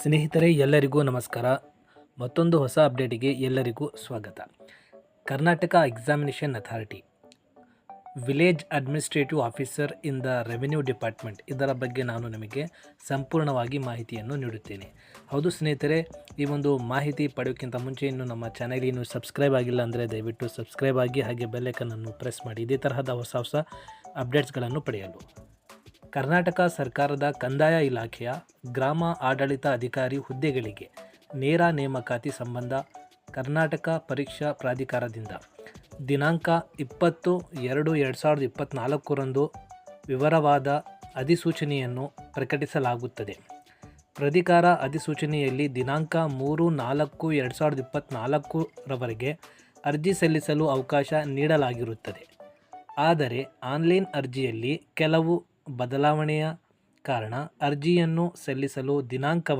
ಸ್ನೇಹಿತರೆ, ಎಲ್ಲರಿಗೂ ನಮಸ್ಕಾರ. ಮತ್ತೊಂದು ಹೊಸ ಅಪ್ಡೇಟಿಗೆ ಎಲ್ಲರಿಗೂ ಸ್ವಾಗತ. Karnataka examination authority village administrative officer in the revenue department, ಇದರ ಬಗ್ಗೆ ನಾನು ನಿಮಗೆ ಸಂಪೂರ್ಣವಾಗಿ ಮಾಹಿತಿಯನ್ನು ನೀಡುತ್ತೇನೆ. ಹೌದು ಸ್ನೇಹಿತರೆ, ಈ ಒಂದು ಮಾಹಿತಿ ಪಡೆಯೋಕ್ಕಿಂತ ಮುಂಚೆ ಇನ್ನು ನಮ್ಮ ಚಾನೆಲ್ ಇನ್ನೂ ಸಬ್ಸ್ಕ್ರೈಬ್ ಆಗಿಲ್ಲ ಅಂದರೆ ದಯವಿಟ್ಟು ಸಬ್ಸ್ಕ್ರೈಬ್ ಆಗಿ, ಹಾಗೆ ಬೆಲ್ಲೈಕನನ್ನು ಪ್ರೆಸ್ ಮಾಡಿ ಇದೇ ತರಹದ ಹೊಸ ಅಪ್ಡೇಟ್ಸ್ಗಳನ್ನು ಪಡೆಯಲು. ಕರ್ನಾಟಕ ಸರ್ಕಾರದ ಕಂದಾಯ ಇಲಾಖೆಯ ಗ್ರಾಮ ಆಡಳಿತ ಅಧಿಕಾರಿ ಹುದ್ದೆಗಳಿಗೆ ನೇರ ನೇಮಕಾತಿ ಸಂಬಂಧ ಕರ್ನಾಟಕ ಪರೀಕ್ಷಾ ಪ್ರಾಧಿಕಾರದಿಂದ ದಿನಾಂಕ 20/2/2024 ವಿವರವಾದ ಅಧಿಸೂಚನೆಯನ್ನು ಪ್ರಕಟಿಸಲಾಗುತ್ತದೆ. ಪ್ರಾಧಿಕಾರ ಅಧಿಸೂಚನೆಯಲ್ಲಿ ದಿನಾಂಕ 3/4/2024 ಅರ್ಜಿ ಸಲ್ಲಿಸಲು ಅವಕಾಶ ನೀಡಲಾಗಿರುತ್ತದೆ. ಆದರೆ ಆನ್ಲೈನ್ ಅರ್ಜಿಯಲ್ಲಿ ಕೆಲವು ಬದಲಾವಣೆಯ ಕಾರಣ ಅರ್ಜಿಯನ್ನು ಸಲ್ಲಿಸಲು ದಿನಾಂಕವನ್ನು